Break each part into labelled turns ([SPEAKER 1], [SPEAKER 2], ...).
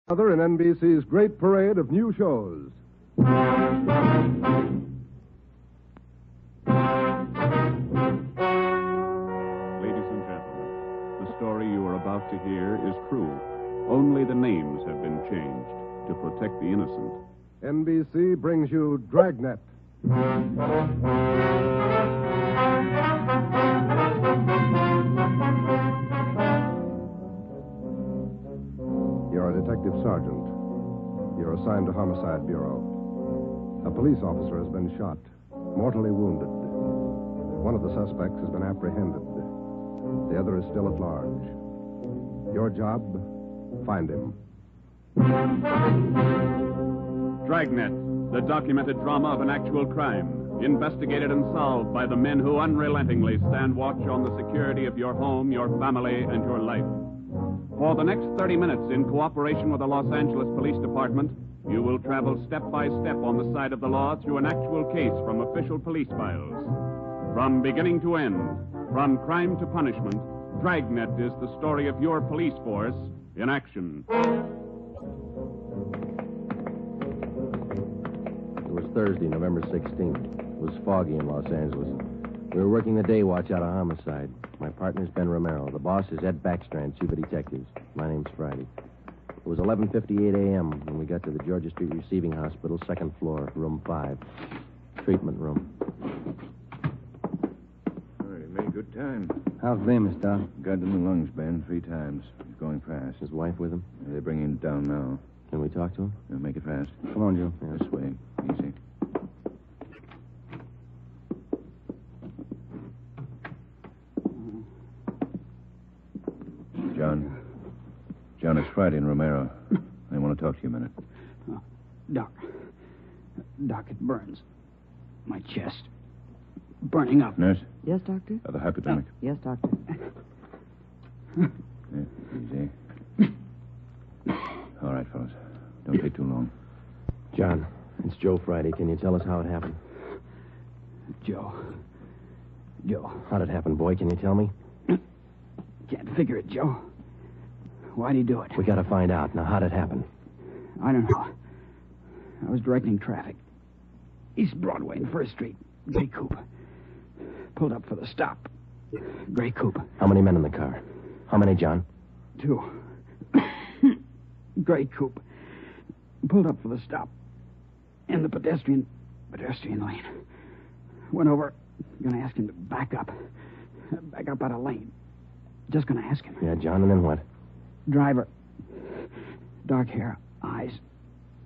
[SPEAKER 1] Another in NBC's great parade of new shows.
[SPEAKER 2] Ladies and gentlemen, the story you are about to hear is true. Only the names have been changed to protect the innocent.
[SPEAKER 1] NBC brings you Dragnet. You're a detective sergeant. You're assigned to Homicide Bureau. A police officer has been shot, mortally wounded. One of the suspects has been apprehended. The other is still at large. Your job, find him.
[SPEAKER 2] Dragnet, the documented drama of an actual crime, investigated and solved by the men who unrelentingly stand watch on the security of your home, your family, and your life. For the next 30 minutes, in cooperation with the Los Angeles Police Department, you will travel step by step on the side of the law through an actual case from official police files. From beginning to end, from crime to punishment, Dragnet is the story of your police force in action.
[SPEAKER 3] It was Thursday, November 16th. It was foggy in Los Angeles. We were working the day watch out of Homicide. My partner's Ben Romero. The boss is Ed Backstrand, chief of detectives. My name's Friday. It was 11:58 a.m. when we got to the Georgia Street Receiving Hospital, second floor, room 5. Treatment room.
[SPEAKER 4] All right, made good time.
[SPEAKER 5] How's Bemis, Doc?
[SPEAKER 4] Got in the lungs, Ben, 3 times. He's going fast.
[SPEAKER 3] His wife with him?
[SPEAKER 4] They're bringing him down now.
[SPEAKER 3] Can we talk to him?
[SPEAKER 4] Make it fast.
[SPEAKER 5] Come on, Joe.
[SPEAKER 4] This way. Easy. John, it's Friday and Romero. I want to talk to you a minute.
[SPEAKER 6] Doc, it burns. My chest. Burning up.
[SPEAKER 4] Nurse?
[SPEAKER 7] Yes, Doctor?
[SPEAKER 4] The hypodermic.
[SPEAKER 7] Yes, Doctor.
[SPEAKER 4] Easy. All right, fellas. Don't take too long.
[SPEAKER 3] John, it's Joe Friday. Can you tell us how it happened?
[SPEAKER 6] Joe.
[SPEAKER 3] How'd it happen, boy? Can you tell me?
[SPEAKER 6] Can't figure it, Joe. Why'd he do it?
[SPEAKER 3] We gotta find out. Now, how'd it happen?
[SPEAKER 6] I don't know. I was directing traffic. East Broadway and First Street. Gray coupe. Pulled up for the stop. Gray coupe.
[SPEAKER 3] How many men in the car? How many, John?
[SPEAKER 6] 2. Gray coupe. Pulled up for the stop. In the pedestrian lane. Went over. Gonna ask him to back up. Back up out of lane. Just gonna ask him.
[SPEAKER 3] Yeah, John, and then what?
[SPEAKER 6] Driver. Dark hair. Eyes.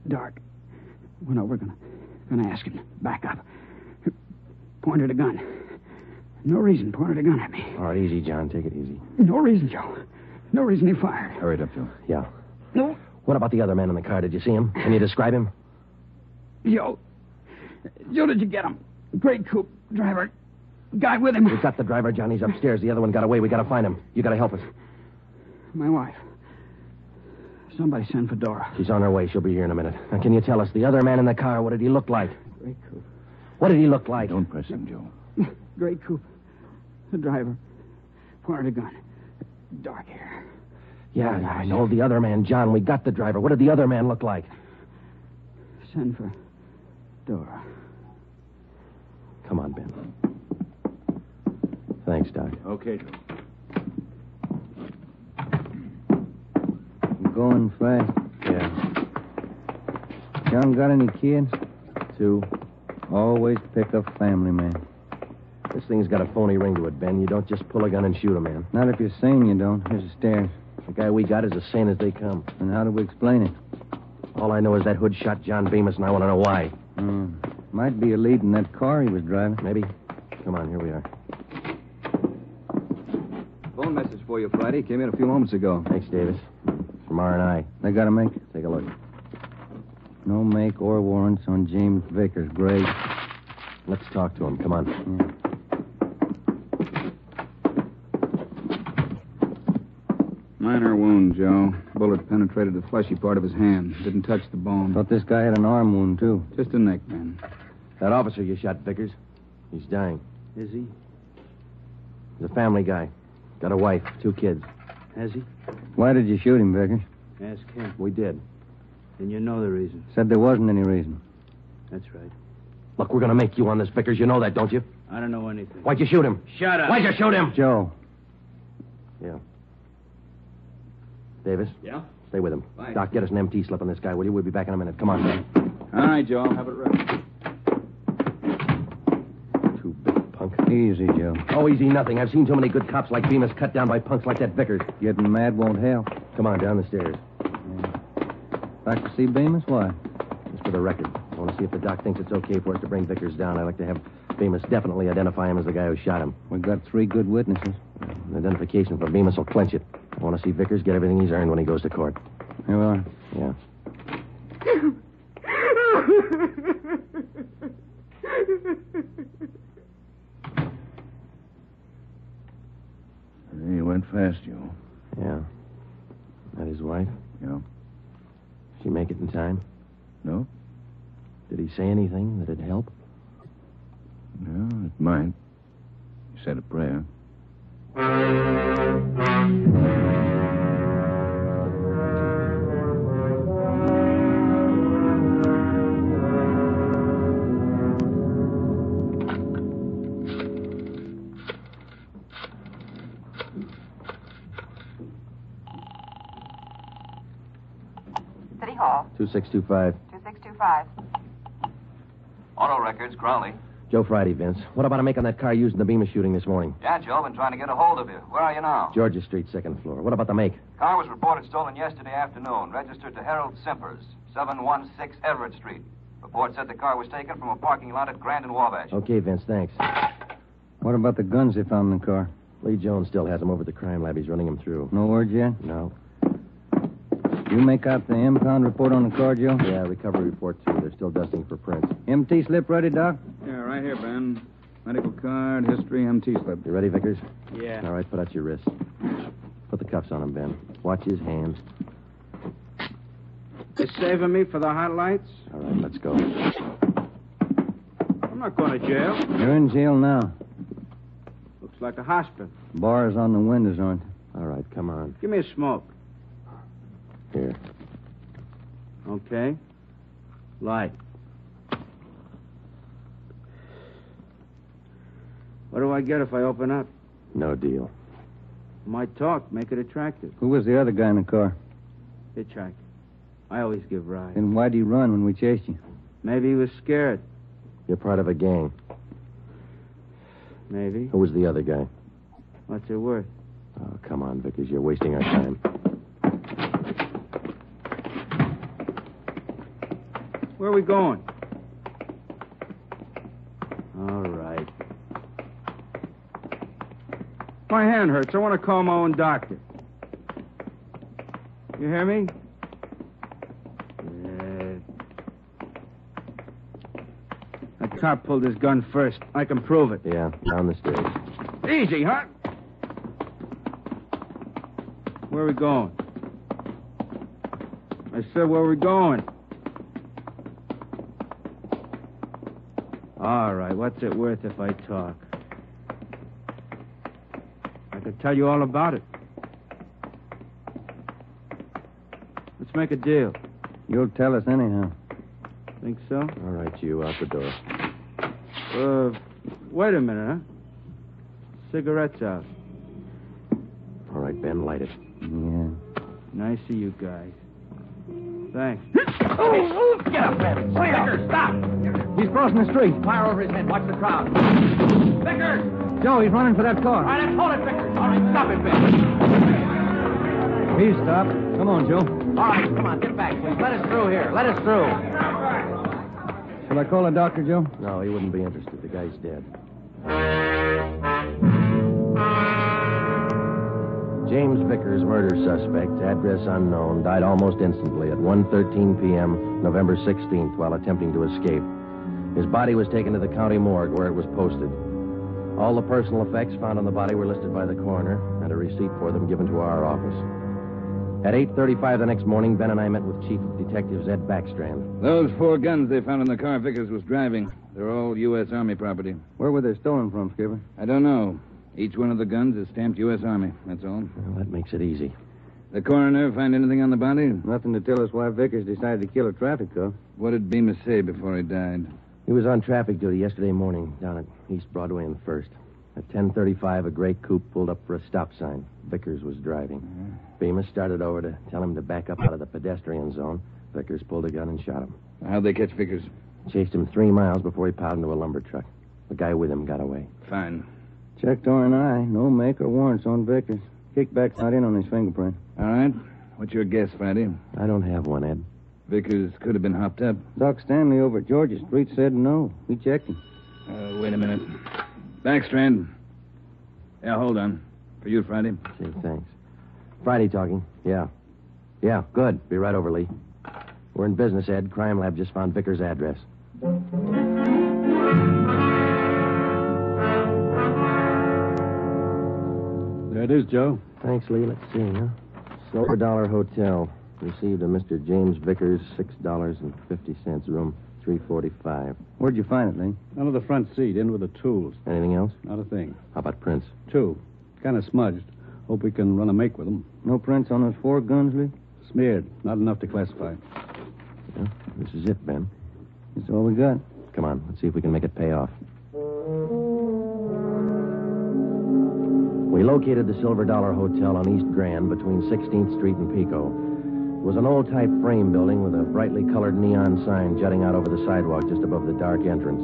[SPEAKER 6] Dark. Went over. Gonna ask him. Back up. Pointed a gun. No reason. Pointed a gun at me.
[SPEAKER 3] All right, easy, John. Take it easy.
[SPEAKER 6] No reason, Joe. No reason he fired.
[SPEAKER 4] Hurry it up, Joe.
[SPEAKER 3] Yeah.
[SPEAKER 6] No.
[SPEAKER 3] What about the other man in the car? Did you see him? Can you describe him?
[SPEAKER 6] Joe, did you get him? Gray coupe. Driver. Guy with him.
[SPEAKER 3] We got the driver, John. He's upstairs. The other one got away. We gotta find him. You gotta help us.
[SPEAKER 6] My wife. Somebody send for Dora.
[SPEAKER 3] She's on her way. She'll be here in a minute. Now, can you tell us, the other man in the car, what did he look like?
[SPEAKER 6] Gray coupe.
[SPEAKER 3] What did he look like?
[SPEAKER 4] Don't press him, Joe.
[SPEAKER 6] Gray coupe. The driver. Pointed a gun. Dark hair.
[SPEAKER 3] Yeah, I know. The other man, John. We got the driver. What did the other man look like?
[SPEAKER 6] Send for Dora.
[SPEAKER 3] Come on, Ben. Thanks, Doc.
[SPEAKER 4] Okay, Joe.
[SPEAKER 5] Going fast.
[SPEAKER 3] Yeah.
[SPEAKER 5] John got any kids?
[SPEAKER 3] 2.
[SPEAKER 5] Always pick up family, man.
[SPEAKER 3] This thing's got a phony ring to it, Ben. You don't just pull a gun and shoot a man.
[SPEAKER 5] Not if you're sane, you don't. Here's the stairs.
[SPEAKER 3] The guy we got is as sane as they come.
[SPEAKER 5] And how do we explain it?
[SPEAKER 3] All I know is that hood shot John Bemis, and I want to know why.
[SPEAKER 5] Might be a lead in that car he was driving.
[SPEAKER 3] Maybe. Come on, here we are.
[SPEAKER 8] Phone message for you, Friday. Came in a few moments ago.
[SPEAKER 3] Thanks, Davis. From R&I.
[SPEAKER 5] They got to make
[SPEAKER 3] Take a look.
[SPEAKER 5] no make or warrants on James Vickers, Gray.
[SPEAKER 3] Let's talk to him. Come on.
[SPEAKER 8] Minor wound, Joe. Bullet penetrated the fleshy part of his hand. Didn't touch the bone.
[SPEAKER 5] Thought this guy had an arm wound, too.
[SPEAKER 8] Just a neck, man.
[SPEAKER 3] That officer you shot, Vickers, he's dying.
[SPEAKER 5] Is he?
[SPEAKER 3] He's a family guy. Got a wife, 2 kids.
[SPEAKER 5] Has he? Why did you shoot him, Vickers?
[SPEAKER 7] Ask him.
[SPEAKER 3] We did.
[SPEAKER 7] And you know the reason.
[SPEAKER 5] Said there wasn't any reason.
[SPEAKER 7] That's right.
[SPEAKER 3] Look, we're going to make you on this, Vickers. You know that, don't you?
[SPEAKER 7] I don't know anything.
[SPEAKER 3] Why'd you shoot him?
[SPEAKER 7] Shut up.
[SPEAKER 3] Why'd you shoot him?
[SPEAKER 5] Joe.
[SPEAKER 3] Yeah. Davis?
[SPEAKER 8] Yeah?
[SPEAKER 3] Stay with him.
[SPEAKER 8] Fine.
[SPEAKER 3] Doc, get us an MT slip on this guy, will you? We'll be back in a minute. Come on, man.
[SPEAKER 8] All right, Joe. I'll have it ready.
[SPEAKER 3] Too big punk.
[SPEAKER 5] Easy, Joe.
[SPEAKER 3] Oh, easy nothing. I've seen too many good cops like Bemis cut down by punks like that Vickers.
[SPEAKER 5] Getting mad won't help.
[SPEAKER 3] Come on, down the stairs.
[SPEAKER 5] Back to see Bemis? Why?
[SPEAKER 3] Just for the record. I want to see if the doc thinks it's okay for us to bring Vickers down. I'd like to have Bemis definitely identify him as the guy who shot him.
[SPEAKER 5] We've got 3 good witnesses.
[SPEAKER 3] An identification for Bemis will clinch it. I want to see Vickers get everything he's earned when he goes to court.
[SPEAKER 5] Here we are.
[SPEAKER 3] Yeah.
[SPEAKER 4] He went fast, Joe.
[SPEAKER 3] Yeah. That his wife?
[SPEAKER 4] Yeah.
[SPEAKER 3] She make it in time?
[SPEAKER 4] No?
[SPEAKER 3] Did he say anything that'd help?
[SPEAKER 4] No, it might. He said a prayer.
[SPEAKER 9] City Hall.
[SPEAKER 3] 2625.
[SPEAKER 9] 2625.
[SPEAKER 10] Auto records, Crowley.
[SPEAKER 3] Joe Friday, Vince. What about a make on that car used in the Bemis shooting this morning?
[SPEAKER 10] Yeah, Joe, I've been trying to get a hold of you. Where are you now?
[SPEAKER 3] Georgia Street, 2nd floor. What about the make?
[SPEAKER 10] Car was reported stolen yesterday afternoon, registered to Harold Simpers, 716 Everett Street. Report said the car was taken from a parking lot at Grand and Wabash.
[SPEAKER 3] Okay, Vince, thanks.
[SPEAKER 5] What about the guns they found in the car?
[SPEAKER 3] Lee Jones still has them over at the crime lab. He's running them through.
[SPEAKER 5] No word yet?
[SPEAKER 3] No.
[SPEAKER 5] You make out the impound report on the car, Joe?
[SPEAKER 3] Yeah, recovery report, too. They're still dusting for prints.
[SPEAKER 5] MT slip ready, Doc?
[SPEAKER 8] Yeah, right here, Ben. Medical card, history, MT slip.
[SPEAKER 3] You ready, Vickers?
[SPEAKER 7] Yeah.
[SPEAKER 3] All right, put out your wrists. Put the cuffs on him, Ben. Watch his hands.
[SPEAKER 7] You saving me for the highlights?
[SPEAKER 3] All right, let's go.
[SPEAKER 7] I'm not going to jail.
[SPEAKER 5] You're in jail now.
[SPEAKER 7] Looks like a hospital.
[SPEAKER 5] Bars on the windows, aren't
[SPEAKER 3] All right, come on.
[SPEAKER 7] Give me a smoke.
[SPEAKER 3] Here.
[SPEAKER 7] Okay. Light. What do I get if I open up?
[SPEAKER 3] No deal.
[SPEAKER 7] My talk, make it attractive.
[SPEAKER 5] Who was the other guy in the car?
[SPEAKER 7] Hitchhiker. I always give rides.
[SPEAKER 5] Then why'd he run when we chased you?
[SPEAKER 7] Maybe he was scared.
[SPEAKER 3] You're part of a gang.
[SPEAKER 7] Maybe.
[SPEAKER 3] Who was the other guy?
[SPEAKER 7] What's it worth?
[SPEAKER 3] Oh, come on, Vickers. You're wasting our time.
[SPEAKER 7] Where are we going? All right. My hand hurts. I want to call my own doctor. You hear me? Yeah. That cop pulled his gun first. I can prove it.
[SPEAKER 3] Yeah, down the stairs.
[SPEAKER 7] Easy, huh? Where are we going? I said, where are we going? All right, what's it worth if I talk? I could tell you all about it. Let's make a deal.
[SPEAKER 5] You'll tell us anyhow.
[SPEAKER 7] Think so?
[SPEAKER 3] All right, you out the door.
[SPEAKER 7] Wait a minute, huh? Cigarettes out.
[SPEAKER 3] All right, Ben, light it.
[SPEAKER 5] Yeah.
[SPEAKER 7] Nice of you guys. Thanks.
[SPEAKER 10] Get up, Ben. Vickers, stop!
[SPEAKER 5] He's crossing the street.
[SPEAKER 10] Fire over his head. Watch the crowd. Vickers!
[SPEAKER 5] Joe, he's running for that
[SPEAKER 10] All
[SPEAKER 5] car.
[SPEAKER 10] right, let's hold it, Vickers. All right, stop it, Ben.
[SPEAKER 5] He's stopped. Come on, Joe.
[SPEAKER 10] All right, come on, get back, please. Let us through here. Let us through.
[SPEAKER 5] Shall I call a doctor, Joe?
[SPEAKER 3] No, he wouldn't be interested. The guy's dead. James Vickers, murder suspect, address unknown, died almost instantly at 1:13 p.m., November 16th, while attempting to escape. His body was taken to the county morgue, where it was posted. All the personal effects found on the body were listed by the coroner, and a receipt for them given to our office. At 8:35 the next morning, Ben and I met with Chief of Detectives Ed Backstrand.
[SPEAKER 8] Those 4 guns they found in the car Vickers was driving. They're all U.S. Army property.
[SPEAKER 5] Where were they stolen from, Skipper?
[SPEAKER 8] I don't know. Each one of the guns is stamped U.S. Army, that's all.
[SPEAKER 3] Well, that makes it easy.
[SPEAKER 8] The coroner find anything on the body?
[SPEAKER 5] Nothing to tell us why Vickers decided to kill a traffic cop.
[SPEAKER 8] What did Bemis say before he died?
[SPEAKER 3] He was on traffic duty yesterday morning down at East Broadway and First. At 10:35, a gray coupe pulled up for a stop sign. Vickers was driving. Bemis started over to tell him to back up out of the pedestrian zone. Vickers pulled a gun and shot him.
[SPEAKER 8] How'd they catch Vickers?
[SPEAKER 3] Chased him 3 miles before he piled into a lumber truck. The guy with him got away.
[SPEAKER 8] Fine.
[SPEAKER 5] Checked R&I. No make or warrants on Vickers. Kickback's not in on his fingerprint.
[SPEAKER 8] All right. What's your guess, Friday?
[SPEAKER 3] I don't have one, Ed.
[SPEAKER 8] Vickers could have been hopped up.
[SPEAKER 5] Doc Stanley over at Georgia Street said no. We checked him.
[SPEAKER 8] Wait a minute. Backstrand. Yeah, hold on. For you, Friday.
[SPEAKER 3] Gee, thanks. Friday talking. Yeah. Yeah, good. Be right over, Lee. We're in business, Ed. Crime Lab just found Vickers' address.
[SPEAKER 2] There it is, Joe.
[SPEAKER 3] Thanks, Lee. Let's see, huh? Silver Dollar Hotel. Received a Mr. James Vickers, $6.50, room 345.
[SPEAKER 5] Where'd you find it, Lee?
[SPEAKER 2] Under the front seat, in with the tools.
[SPEAKER 3] Anything else?
[SPEAKER 2] Not a thing.
[SPEAKER 3] How about prints?
[SPEAKER 2] 2. Kind of smudged. Hope we can run a make with them.
[SPEAKER 5] No prints on those 4 guns, Lee?
[SPEAKER 2] Smeared. Not enough to classify.
[SPEAKER 3] Yeah, this is it, Ben.
[SPEAKER 5] That's all we got.
[SPEAKER 3] Come on, let's see if we can make it pay off. We located the Silver Dollar Hotel on East Grand between 16th Street and Pico. It was an old-type frame building with a brightly colored neon sign jutting out over the sidewalk just above the dark entrance.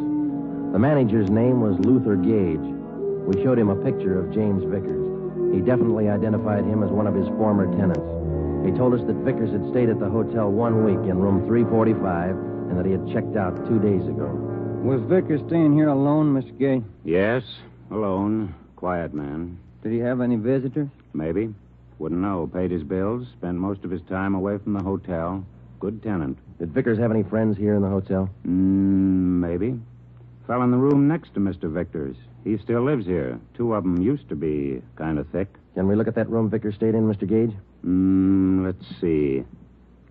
[SPEAKER 3] The manager's name was Luther Gage. We showed him a picture of James Vickers. He definitely identified him as one of his former tenants. He told us that Vickers had stayed at the hotel 1 week in room 345 and that he had checked out 2 days ago.
[SPEAKER 5] Was Vickers staying here alone, Mr. Gay?
[SPEAKER 11] Yes, alone. Quiet man.
[SPEAKER 5] Did he have any visitors?
[SPEAKER 11] Maybe. Wouldn't know. Paid his bills. Spent most of his time away from the hotel. Good tenant.
[SPEAKER 3] Did Vickers have any friends here in the hotel?
[SPEAKER 11] Maybe. Fell in the room next to Mr. Vickers. He still lives here. 2 of them used to be kind of thick.
[SPEAKER 3] Can we look at that room Vickers stayed in, Mr. Gage?
[SPEAKER 11] Let's see.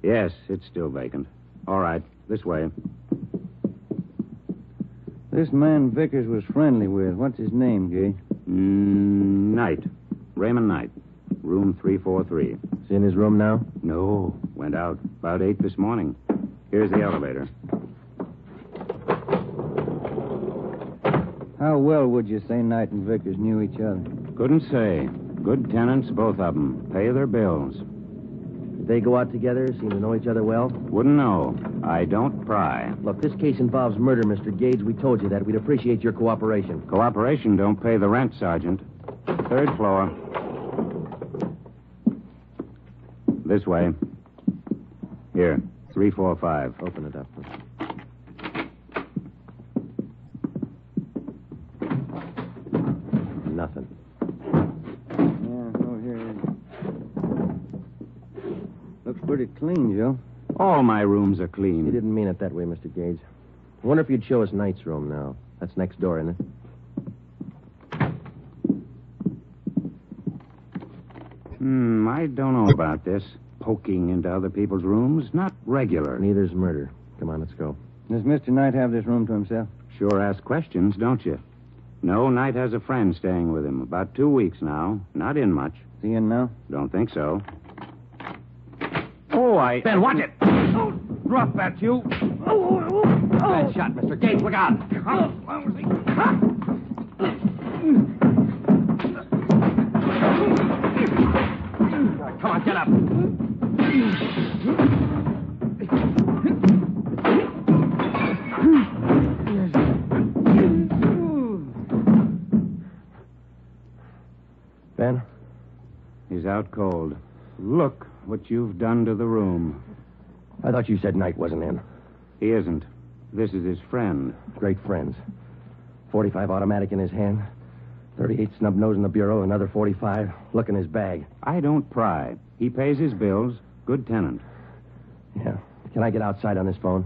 [SPEAKER 11] Yes, it's still vacant. All right. This way.
[SPEAKER 5] This man Vickers was friendly with. What's his name, Gage?
[SPEAKER 11] Knight. Raymond Knight. Room 343.
[SPEAKER 3] Is he in his room now?
[SPEAKER 11] No. Went out about 8 this morning. Here's the elevator.
[SPEAKER 5] How well would you say Knight and Vickers knew each other?
[SPEAKER 11] Couldn't say. Good tenants, both of them. Pay their bills.
[SPEAKER 3] Did they go out together? Seem to know each other well?
[SPEAKER 11] Wouldn't know. I don't pry.
[SPEAKER 3] Look, this case involves murder, Mr. Gage. We told you that. We'd appreciate your cooperation.
[SPEAKER 11] Cooperation don't pay the rent, Sergeant. 3rd floor. This way. Here, 345.
[SPEAKER 3] Open it up. Nothing.
[SPEAKER 5] Yeah, over here. Looks pretty clean, Joe.
[SPEAKER 11] All my rooms are
[SPEAKER 3] You
[SPEAKER 11] clean.
[SPEAKER 3] didn't mean it that way, Mr. Gage. I wonder if you'd show us Knight's room now. That's next door, isn't it?
[SPEAKER 11] I don't know about this. Poking into other people's rooms. Not regular.
[SPEAKER 3] Neither's murder. Come on, let's go.
[SPEAKER 5] Does Mr. Knight have this room to himself?
[SPEAKER 11] Sure ask questions, don't you? No, Knight has a friend staying with him. About 2 weeks now. Not in much.
[SPEAKER 5] Is he in now?
[SPEAKER 11] Don't think so. Oh, Ben, watch it! Oh, drop that, you!
[SPEAKER 3] Bad shot, Mr. Gage. Look out! Come on, get up. Ben?
[SPEAKER 11] He's out cold. Look what you've done to the room.
[SPEAKER 3] I thought you said Knight wasn't in.
[SPEAKER 11] He isn't. This is his friend.
[SPEAKER 3] Great friends. 45 automatic in his hand. 38 snub nose in the bureau. Another 45. Look in his bag.
[SPEAKER 11] I don't pry. He pays his bills. Good tenant.
[SPEAKER 3] Yeah. Can I get outside on this phone?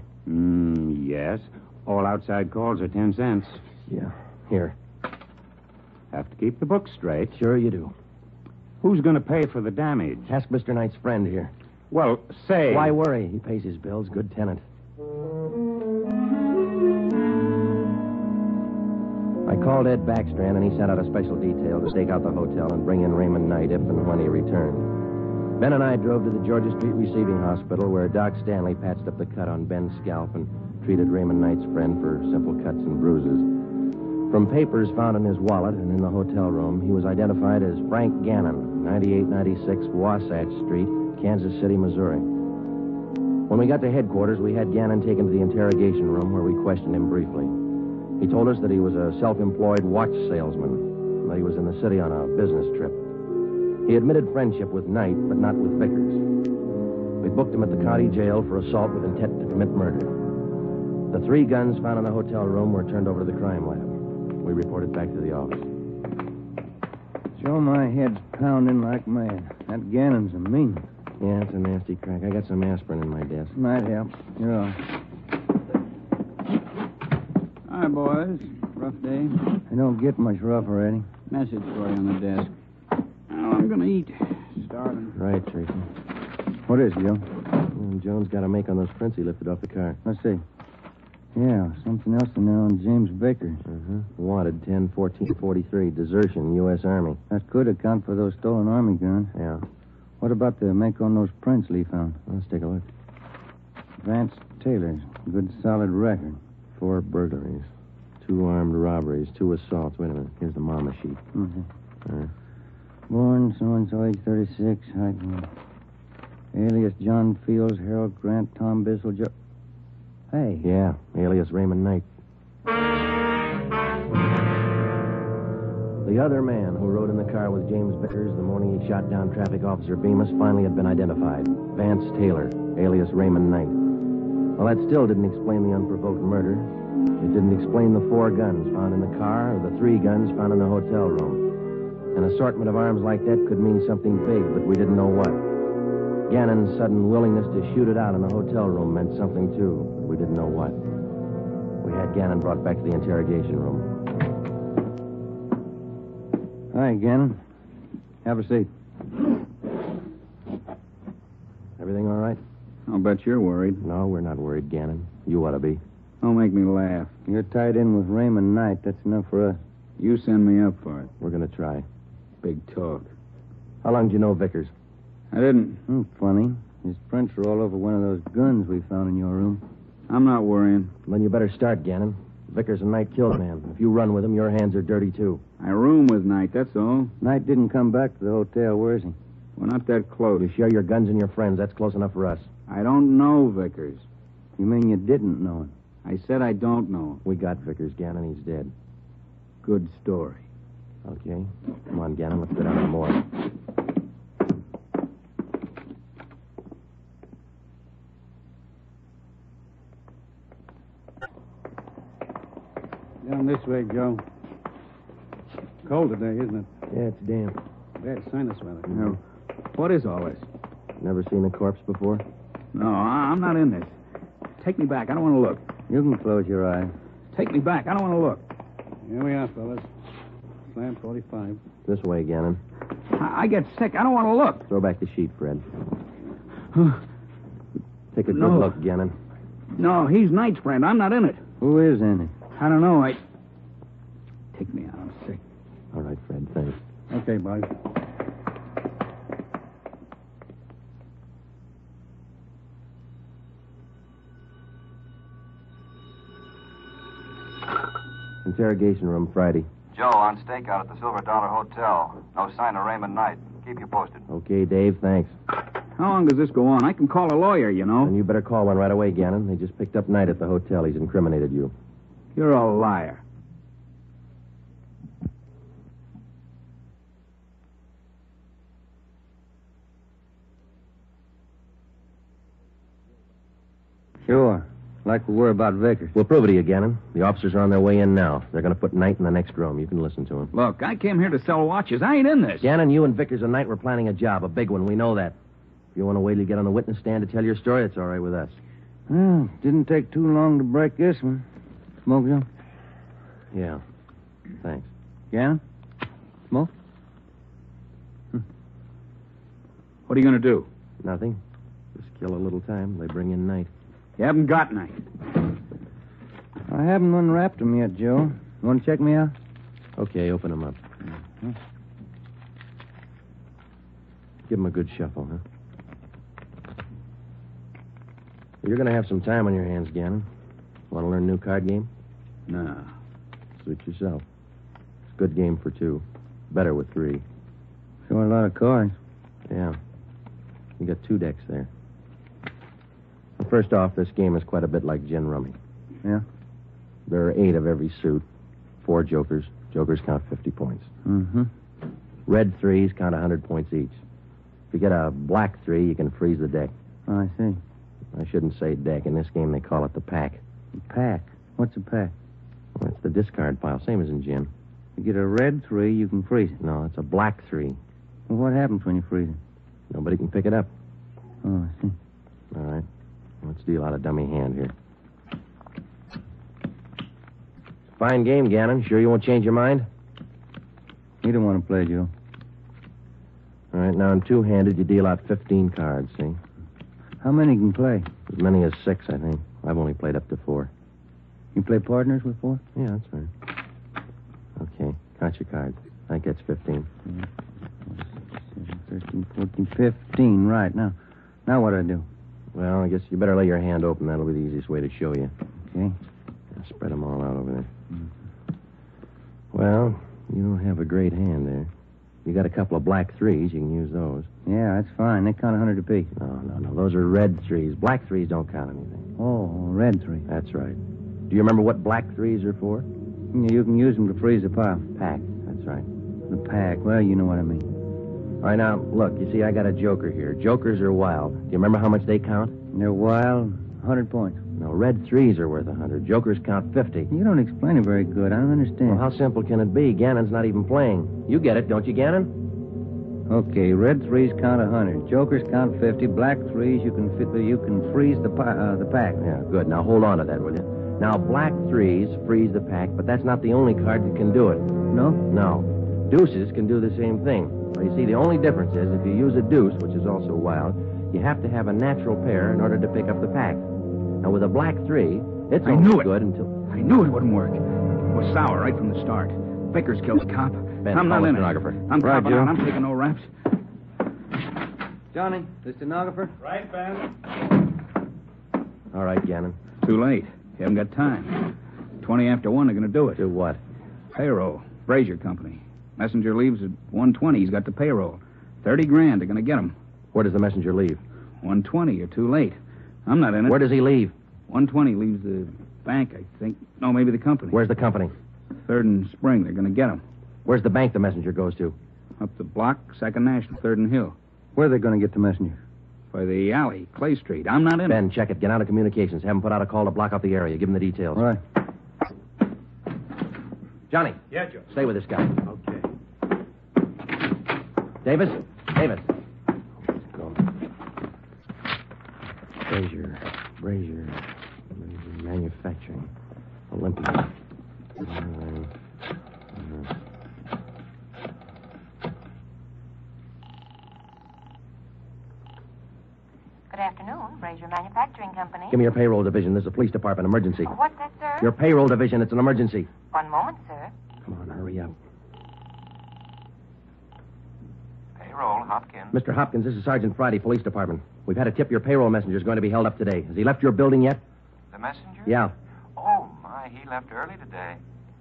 [SPEAKER 11] Yes. All outside calls are 10 cents.
[SPEAKER 3] Yeah. Here.
[SPEAKER 11] Have to keep the books straight.
[SPEAKER 3] Sure you do.
[SPEAKER 11] Who's going to pay for the damage?
[SPEAKER 3] Ask Mr. Knight's friend here.
[SPEAKER 11] Well, say...
[SPEAKER 3] Why worry? He pays his bills. Good tenant. I called Ed Backstrand, and he sent out a special detail to stake out the hotel and bring in Raymond Knight if and when he returned. Ben and I drove to the Georgia Street Receiving Hospital where Doc Stanley patched up the cut on Ben's scalp and treated Raymond Knight's friend for simple cuts and bruises. From papers found in his wallet and in the hotel room, he was identified as Frank Gannon, 9896 Wasatch Street, Kansas City, Missouri. When we got to headquarters, we had Gannon taken to the interrogation room where we questioned him briefly. He told us that he was a self-employed watch salesman, and that he was in the city on a business trip. He admitted friendship with Knight, but not with Vickers. We booked him at the county jail for assault with intent to commit murder. The 3 guns found in the hotel room were turned over to the crime lab. We reported back to the office.
[SPEAKER 5] Joe, my head's pounding like mad. That Gannon's a mean one.
[SPEAKER 3] Yeah, it's a nasty crack. I got some aspirin in my desk.
[SPEAKER 5] Might help. You're all.
[SPEAKER 6] Hi, boys. Rough day.
[SPEAKER 5] I don't get much rougher, Eddie.
[SPEAKER 6] Message for you on the desk. Now, I'm going to eat. Starving.
[SPEAKER 3] Right, Tracy.
[SPEAKER 5] What is it, Joe?
[SPEAKER 3] Jones got a make on those prints he lifted off the car.
[SPEAKER 5] Let's see. Yeah, something else in there on James Vickers.
[SPEAKER 3] Wanted 10-14-43, desertion, U.S. Army.
[SPEAKER 5] That could account for those stolen Army guns.
[SPEAKER 3] Yeah.
[SPEAKER 5] What about the make on those prints Lee found?
[SPEAKER 3] Let's take a look.
[SPEAKER 5] Vance Taylor's. Good solid record.
[SPEAKER 3] 4 burglaries, 2 armed robberies, 2 assaults. Wait a minute. Here's the mama sheet.
[SPEAKER 5] Mm-hmm. Born so-and-so, age 36, height. Alias John Fields, Harold Grant, Tom Bissell, Joe... Hey.
[SPEAKER 3] Yeah, alias Raymond Knight. The other man who rode in the car with James Vickers the morning he shot down Traffic Officer Bemis finally had been identified. Vance Taylor, alias Raymond Knight. Well, that still didn't explain the unprovoked murder. It didn't explain the 4 guns found in the car or the 3 guns found in the hotel room. An assortment of arms like that could mean something big, but we didn't know what. Gannon's sudden willingness to shoot it out in the hotel room meant something, too, but we didn't know what. We had Gannon brought back to the interrogation room.
[SPEAKER 5] Hi, Gannon. Have a seat.
[SPEAKER 3] Everything all right?
[SPEAKER 8] I'll bet you're worried.
[SPEAKER 3] No, we're not worried, Gannon. You ought to be.
[SPEAKER 8] Don't make me laugh.
[SPEAKER 5] You're tied in with Raymond Knight. That's enough for us.
[SPEAKER 8] You send me up for it.
[SPEAKER 3] We're going to try.
[SPEAKER 8] Big talk.
[SPEAKER 3] How long did you know Vickers?
[SPEAKER 8] I didn't.
[SPEAKER 5] Funny. His prints are all over one of those guns we found in your room.
[SPEAKER 8] I'm not worrying.
[SPEAKER 3] Then you better start, Gannon. Vickers and Knight killed a man. If you run with him, your hands are dirty, too.
[SPEAKER 8] I room with Knight, that's all.
[SPEAKER 5] Knight didn't come back to the hotel. Where is he?
[SPEAKER 8] We're not that close.
[SPEAKER 3] You share your guns and your friends. That's close enough for us.
[SPEAKER 8] I don't know Vickers.
[SPEAKER 5] You mean you didn't know him?
[SPEAKER 8] I said I don't know him.
[SPEAKER 3] We got Vickers, Gannon. He's dead.
[SPEAKER 8] Good story.
[SPEAKER 3] Okay. Come on, Gannon. Let's go down to the morgue.
[SPEAKER 6] Down this way, Joe. Cold today, isn't it?
[SPEAKER 3] Yeah, it's damp.
[SPEAKER 6] Bad sinus weather.
[SPEAKER 8] Now, what is all this?
[SPEAKER 3] Never seen a corpse before?
[SPEAKER 8] No, I'm not in this. Take me back. I don't want to look.
[SPEAKER 5] You can close your eyes.
[SPEAKER 8] Take me back. I don't want to look.
[SPEAKER 6] Here we are, fellas. Slam 45.
[SPEAKER 3] This way, Gannon.
[SPEAKER 8] I get sick. I don't want to look.
[SPEAKER 3] Throw back the sheet, Fred. Take a good
[SPEAKER 8] No.
[SPEAKER 3] look, Gannon.
[SPEAKER 8] No, he's Knight's friend. I'm not in it.
[SPEAKER 5] Who is in it?
[SPEAKER 8] I don't know. Take me out. I'm sick.
[SPEAKER 3] All right, Fred. Thanks.
[SPEAKER 6] Okay, boys.
[SPEAKER 3] Interrogation room, Friday.
[SPEAKER 10] Joe on stakeout at the Silver Dollar Hotel. No sign of Raymond Knight. Keep you posted.
[SPEAKER 3] Okay, Dave. Thanks.
[SPEAKER 8] How long does this go on? I can call a lawyer, you know.
[SPEAKER 3] And you better call one right away, Gannon. They just picked up Knight at the hotel. He's incriminated you.
[SPEAKER 8] You're a liar.
[SPEAKER 5] Sure. Like we were about Vickers.
[SPEAKER 3] We'll prove it to you, Gannon. The officers are on their way in now. They're going to put Knight in the next room. You can listen to him.
[SPEAKER 8] Look, I came here to sell watches. I ain't in this.
[SPEAKER 3] Gannon, you and Vickers and Knight were planning a job, a big one. We know that. If you want to wait till you get on the witness stand to tell your story, it's all right with us.
[SPEAKER 5] Well, didn't take too long to break this one. Smoke, Joe?
[SPEAKER 3] Yeah. Thanks.
[SPEAKER 5] Gannon? Smoke?
[SPEAKER 8] What are you going to do?
[SPEAKER 3] Nothing. Just kill a little time. They bring in Knight.
[SPEAKER 8] You haven't got Knight.
[SPEAKER 5] I haven't unwrapped him yet, Joe. You want to check me out?
[SPEAKER 3] Okay, open him up. Give him a good shuffle, huh? You're going to have some time on your hands, Gannon. Want to learn a new card game?
[SPEAKER 8] No.
[SPEAKER 3] Suit yourself. It's a good game for two. Better with three.
[SPEAKER 5] Sure, a lot of cards.
[SPEAKER 3] Yeah. You got 2 decks there. Well, first off, this game is quite a bit like gin rummy.
[SPEAKER 5] Yeah?
[SPEAKER 3] There are 8 of every suit. 4 jokers. Jokers count 50 points.
[SPEAKER 5] Mm-hmm.
[SPEAKER 3] Red 3s count 100 points each. If you get a black 3, you can freeze the deck.
[SPEAKER 5] Oh, I see.
[SPEAKER 3] I shouldn't say deck. In this game, they call it the pack.
[SPEAKER 5] A pack? What's a pack?
[SPEAKER 3] Well, it's the discard pile, same as in gin.
[SPEAKER 5] You get a red 3, you can freeze it.
[SPEAKER 3] No, it's a black 3.
[SPEAKER 5] Well, what happens when you freeze it?
[SPEAKER 3] Nobody can pick it up.
[SPEAKER 5] Oh, I see.
[SPEAKER 3] All right. Let's deal out a dummy hand here. Fine game, Gannon. Sure you won't change your mind?
[SPEAKER 5] You don't want to play, Joe.
[SPEAKER 3] All right, now in two-handed, you deal out 15 cards, see?
[SPEAKER 5] How many can play?
[SPEAKER 3] As many as 6, I think. I've only played up to 4.
[SPEAKER 5] You play partners with 4?
[SPEAKER 3] Yeah, that's right. Okay, count your cards. I think that's 15.
[SPEAKER 5] 13, 14, 15. Right. Now what do I do?
[SPEAKER 3] Well, I guess you better lay your hand open. That'll be the easiest way to show you.
[SPEAKER 5] Okay.
[SPEAKER 3] Now, spread them all out over there. Well, you don't have a great hand there. You got a couple of black 3s. You can use those.
[SPEAKER 5] Yeah, that's fine. They count 100 apiece.
[SPEAKER 3] No. Those are red 3s. Black 3s don't count anything.
[SPEAKER 5] Oh, red 3.
[SPEAKER 3] That's right. Do you remember what black 3s are for?
[SPEAKER 5] You can use them to freeze the pile.
[SPEAKER 3] Pack. That's right.
[SPEAKER 5] The pack. Well, you know what I mean.
[SPEAKER 3] All right, now, look. You see, I got a joker here. Jokers are wild. Do you remember how much they count?
[SPEAKER 5] They're wild. 100 points.
[SPEAKER 3] No, red 3s are worth 100. Jokers count 50.
[SPEAKER 5] You don't explain it very good. I don't understand.
[SPEAKER 3] Well, how simple can it be? Gannon's not even playing. You get it, don't you, Gannon?
[SPEAKER 5] Okay, red 3s count 100. Jokers count 50. Black 3s, you can freeze the pack.
[SPEAKER 3] Yeah, good. Now hold on to that, will you? Now, black 3s freeze the pack, but that's not the only card that can do it.
[SPEAKER 5] No?
[SPEAKER 3] No. Deuces can do the same thing. Well, you see, the only difference is if you use a deuce, which is also wild, you have to have a natural pair in order to pick up the pack. Now, with a black 3, it's only good until...
[SPEAKER 8] I knew it wouldn't work. It was sour right from the start. Vickers killed the cop.
[SPEAKER 3] Ben,
[SPEAKER 8] I'm
[SPEAKER 3] call
[SPEAKER 8] not
[SPEAKER 3] the
[SPEAKER 8] in
[SPEAKER 3] stenographer.
[SPEAKER 8] it. I'm
[SPEAKER 5] Right,
[SPEAKER 8] copping
[SPEAKER 5] Joe.
[SPEAKER 8] out. I'm taking no raps.
[SPEAKER 5] Johnny, the stenographer?
[SPEAKER 2] Right, Ben?
[SPEAKER 3] All right, Gannon.
[SPEAKER 8] Too late. You haven't got time. 20 after 1, they're going to do it.
[SPEAKER 3] Do what?
[SPEAKER 8] Payroll. Brazier Company. Messenger leaves at 1:20. He's got the payroll. 30 grand. They're going to get him.
[SPEAKER 3] Where does the messenger leave?
[SPEAKER 8] 1:20. You're too late. I'm not in it.
[SPEAKER 3] Where does he leave?
[SPEAKER 8] 1:20 leaves the bank, I think. No, maybe the company.
[SPEAKER 3] Where's the company?
[SPEAKER 8] 3rd and Spring. They're going to get him.
[SPEAKER 3] Where's the bank the messenger goes to?
[SPEAKER 8] Up the block, 2nd National, 3rd and Hill.
[SPEAKER 5] Where are they going to get the messenger?
[SPEAKER 8] By the alley, Clay Street. I'm not in
[SPEAKER 3] Ben,
[SPEAKER 8] it.
[SPEAKER 3] check it. Get out of communications. Have him put out a call to block off the area. Give him the details.
[SPEAKER 5] All right.
[SPEAKER 3] Johnny.
[SPEAKER 2] Yeah, Joe.
[SPEAKER 3] Stay with this guy.
[SPEAKER 2] Okay.
[SPEAKER 3] Davis. Go. Brazier. Manufacturing. Olympia.
[SPEAKER 9] Good afternoon, Brazier Manufacturing Company.
[SPEAKER 3] Give me your payroll division. This is a police department emergency.
[SPEAKER 9] What's that, sir?
[SPEAKER 3] Your payroll division. It's an emergency.
[SPEAKER 9] One moment, sir.
[SPEAKER 3] Come on, hurry up.
[SPEAKER 10] Payroll, Hopkins.
[SPEAKER 3] Mr. Hopkins, this is Sergeant Friday, Police Department. We've had a tip your payroll messenger is going to be held up today. Has he left your building yet?
[SPEAKER 10] The messenger?
[SPEAKER 3] Yeah.
[SPEAKER 10] Oh, my, he left early today.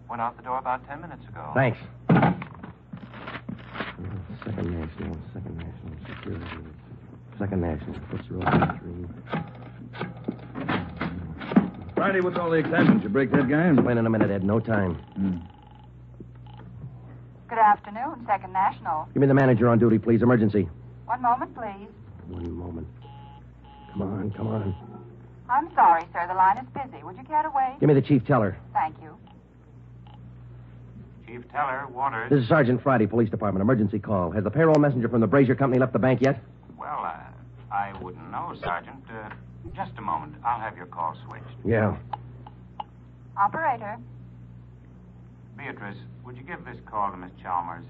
[SPEAKER 10] Went out the door about 10 minutes ago.
[SPEAKER 3] Thanks. Second National Security. Second National. What's your order?
[SPEAKER 8] Friday, what's all the excitement? You break that guy?
[SPEAKER 3] Explain in a minute, Ed. No time.
[SPEAKER 9] Good afternoon, 2nd National.
[SPEAKER 3] Give me the manager on duty, please. Emergency.
[SPEAKER 9] One moment, please.
[SPEAKER 3] One moment. Come on.
[SPEAKER 9] I'm sorry, sir. The line is busy. Would you care to wait?
[SPEAKER 3] Give me the chief teller.
[SPEAKER 9] Thank you.
[SPEAKER 10] Chief Teller, Waters.
[SPEAKER 3] This is Sergeant Friday, Police Department. Emergency call. Has the payroll messenger from the Brazier Company left the bank yet?
[SPEAKER 10] Well, I wouldn't know, Sergeant. Just a moment. I'll have your call switched.
[SPEAKER 3] Yeah.
[SPEAKER 9] Operator.
[SPEAKER 10] Beatrice, would you give this call to Miss Chalmers?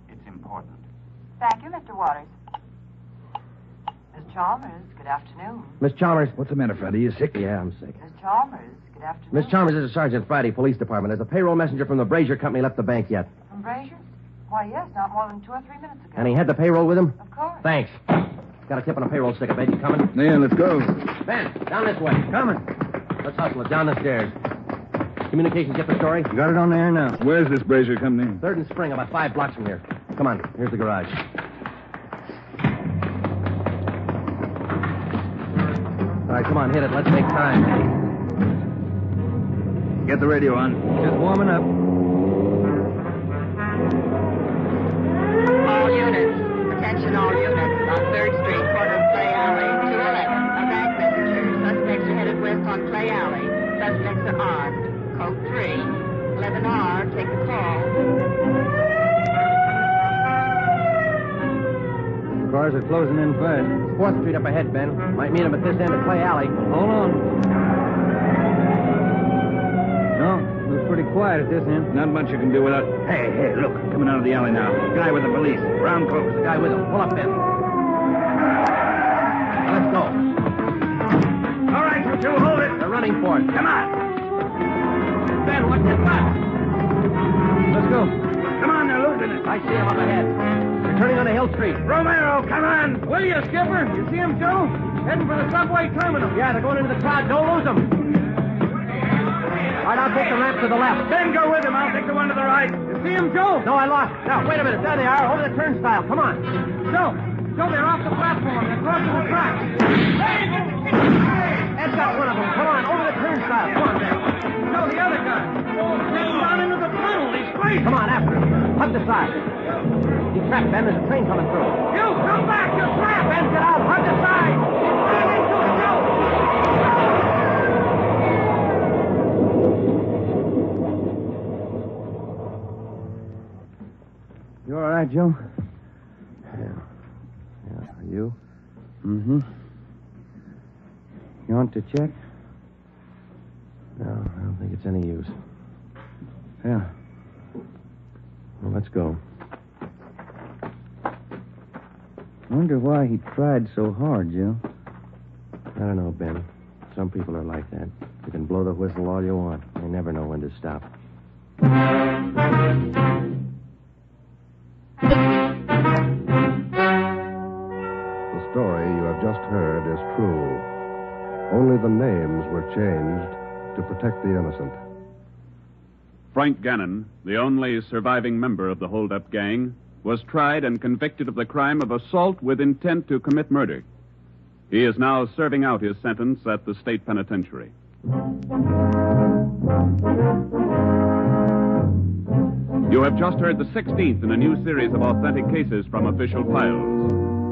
[SPEAKER 10] It's important.
[SPEAKER 9] Thank you, Mr. Waters. Miss Chalmers, good afternoon.
[SPEAKER 3] Miss Chalmers.
[SPEAKER 8] What's the matter, Friday? You sick?
[SPEAKER 3] Yeah, I'm sick.
[SPEAKER 9] Miss Chalmers, good afternoon.
[SPEAKER 3] Miss Chalmers, this is Sergeant Friday, Police Department. Has the payroll messenger from the Brazier Company left the bank yet?
[SPEAKER 9] From Brazier's? Why, yes, not more than 2 or 3 minutes ago.
[SPEAKER 3] And he had the payroll with him?
[SPEAKER 9] Of course.
[SPEAKER 3] Thanks. Got a tip on a payroll sticker, Ben. You coming?
[SPEAKER 4] Yeah, let's go.
[SPEAKER 3] Ben, down this way. Coming. Let's hustle it. Down the stairs. Communications get the story?
[SPEAKER 5] Got it on the air now.
[SPEAKER 4] Where's this brazier coming in?
[SPEAKER 3] 3rd and Spring, about 5 blocks from here. Come on. Here's the garage. All right, come on, hit it. Let's make time.
[SPEAKER 4] Get the radio on.
[SPEAKER 5] Just warming up.
[SPEAKER 12] All units. Attention all units. On 3rd Street, corner of Clay Alley, 211. A bank messenger. Suspects are headed west on Clay Alley. Suspects are armed. Code 3. 11R. Take the call.
[SPEAKER 5] Cars are closing in fast.
[SPEAKER 3] 4th Street up ahead, Ben. Might meet him at this end of Clay Alley.
[SPEAKER 5] Hold on. No, it was pretty quiet at this end.
[SPEAKER 4] Not much you can do without... Hey, look. Coming out of the alley now. Guy with the police. Brown coat.
[SPEAKER 3] The guy with him. Pull up, Ben. Now, let's go.
[SPEAKER 4] All right, you two, hold it.
[SPEAKER 3] They're running for it.
[SPEAKER 4] Come on.
[SPEAKER 3] Ben, what's this left?
[SPEAKER 5] Let's go.
[SPEAKER 4] Come on, they're losing it.
[SPEAKER 3] I see him up ahead. They're turning on the Hill Street.
[SPEAKER 4] Romero, come on.
[SPEAKER 3] Will you, Skipper? You see him, Joe? Heading for the subway terminal. Yeah, they're going into the crowd. Don't lose them. All right, I'll take the ramp to the left.
[SPEAKER 4] Ben, go with him. I'll take the one to the right.
[SPEAKER 3] You see him, Joe? No, I lost. Now, wait a minute. There they are, over the turnstile. Come on. Joe, they're off the platform. They're crossing the track. Ed's got one of them. Come on, over the turnstile. Come on, Ben. Joe, the other guy. Heading down into the tunnel. He's crazy. Come on, after him. Hug the side. He's trapped, Ben. There's a train coming through. You, come back. You're trapped. Ben, get out. Hug the side. Stand into it, Joe.
[SPEAKER 5] You all right, Joe?
[SPEAKER 3] Yeah. Are you?
[SPEAKER 5] Mm-hmm. You want to check?
[SPEAKER 3] No, I don't think it's any use.
[SPEAKER 5] Yeah.
[SPEAKER 3] Well, let's go.
[SPEAKER 5] I wonder why he tried so hard, Joe.
[SPEAKER 3] I don't know, Ben. Some people are like that. You can blow the whistle all you want. They never know when to stop.
[SPEAKER 1] The story you have just heard is true. Only the names were changed to protect the innocent.
[SPEAKER 2] Frank Gannon, the only surviving member of the hold-up gang, was tried and convicted of the crime of assault with intent to commit murder. He is now serving out his sentence at the state penitentiary. You have just heard the 16th in a new series of authentic cases from official files.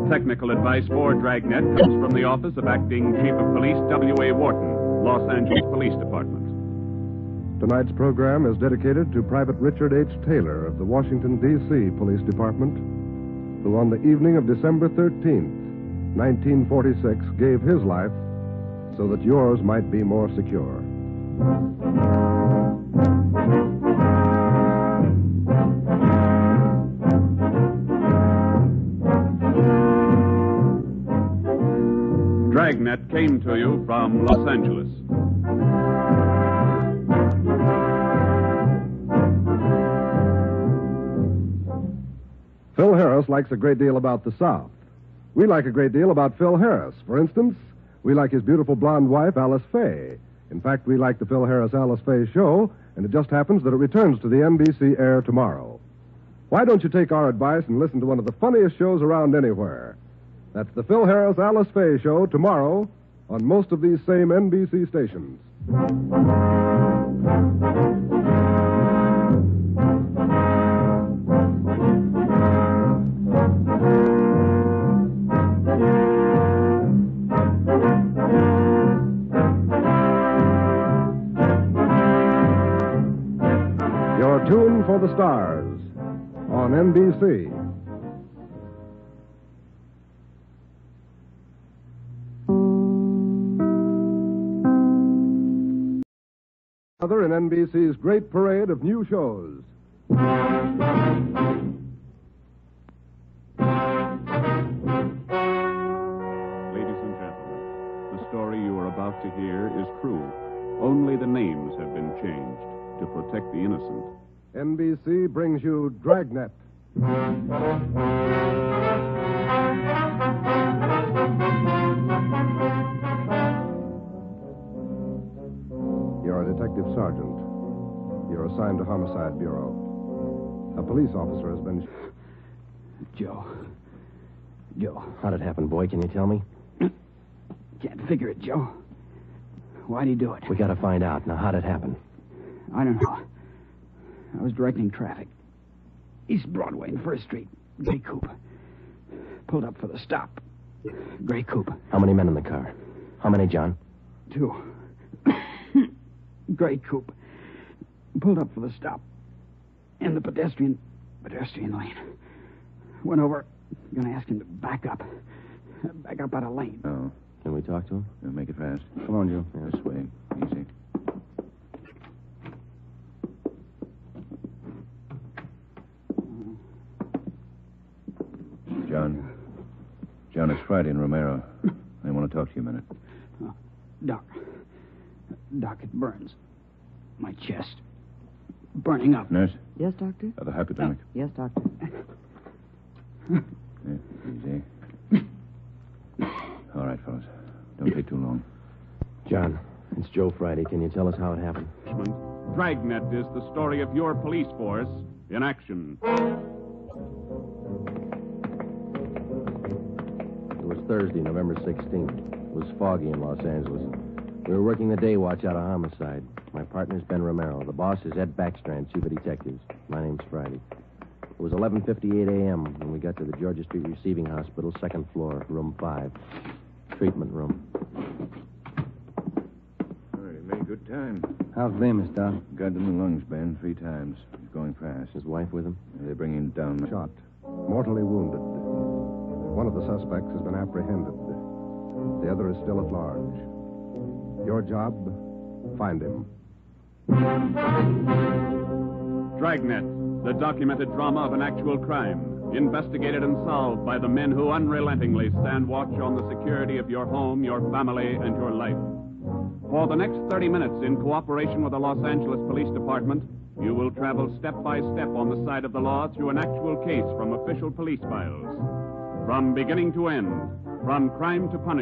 [SPEAKER 2] Technical advice for Dragnet comes from the office of Acting Chief of Police W.A. Wharton, Los Angeles Police Department.
[SPEAKER 1] Tonight's program is dedicated to Private Richard H. Taylor of the Washington, D.C. Police Department, who on the evening of December 13th, 1946, gave his life so that yours might be more secure.
[SPEAKER 2] Dragnet came to you from Los Angeles.
[SPEAKER 1] Phil Harris likes a great deal about the South. We like a great deal about Phil Harris. For instance, we like his beautiful blonde wife, Alice Faye. In fact, we like the Phil Harris-Alice Faye show, and it just happens that it returns to the NBC air tomorrow. Why don't you take our advice and listen to one of the funniest shows around anywhere? That's the Phil Harris-Alice Faye show tomorrow on most of these same NBC stations. You're tuned for the stars on NBC. Other in NBC's great parade of new shows.
[SPEAKER 2] Ladies and gentlemen, the story you are about to hear is true. Only the names have been changed to protect the innocent.
[SPEAKER 1] NBC brings you Dragnet, You're a detective sergeant. You're assigned to Homicide Bureau. A police officer has been...
[SPEAKER 6] Joe.
[SPEAKER 3] How'd it happen, boy? Can you tell me?
[SPEAKER 6] Can't figure it, Joe. Why'd he do it?
[SPEAKER 3] We gotta find out. Now, how'd it happen?
[SPEAKER 6] I don't know. I was directing traffic. East Broadway and First Street. Gray coupe. Pulled up for the stop. Gray coupe.
[SPEAKER 3] How many men in the car? How many, John?
[SPEAKER 6] 2. Gray coupe. Pulled up for the stop. In the pedestrian lane. Went over. Gonna ask him to back up. Back up out of lane.
[SPEAKER 4] Oh.
[SPEAKER 3] Can we talk to him?
[SPEAKER 4] Make it fast.
[SPEAKER 5] Come on, Joe.
[SPEAKER 4] This way. Easy. John, it's Friday in Romero. I want to talk to you a minute.
[SPEAKER 6] Doc, it burns. My chest. Burning up.
[SPEAKER 4] Nurse?
[SPEAKER 13] Yes, Doctor?
[SPEAKER 4] The hypodermic.
[SPEAKER 13] Yes, Doctor.
[SPEAKER 4] Easy. All right, fellas. Don't take too long.
[SPEAKER 3] John, it's Joe Friday. Can you tell us how it happened?
[SPEAKER 2] Dragnet is the story of your police force in action.
[SPEAKER 3] It was Thursday, November 16th. It was foggy in Los Angeles. We were working the day watch out of Homicide. My partner's Ben Romero. The boss is Ed Backstrand, Chief of Detectives. My name's Friday. It was 11:58 a.m. when we got to the Georgia Street Receiving Hospital, second floor, room 5. Treatment room.
[SPEAKER 4] All right, made good time.
[SPEAKER 5] How's Bemis, Doc?
[SPEAKER 4] Got in the lungs, Ben, 3 times. He's going fast.
[SPEAKER 3] His wife with him?
[SPEAKER 4] They're bringing him down.
[SPEAKER 1] Shot. Mortally wounded. One of the suspects has been apprehended. The other is still at large. Your job, find him.
[SPEAKER 2] Dragnet, the documented drama of an actual crime, investigated and solved by the men who unrelentingly stand watch on the security of your home, your family, and your life. For the next 30 minutes, in cooperation with the Los Angeles Police Department, you will travel step by step on the side of the law through an actual case from official police files. From beginning to end, from crime to punishment.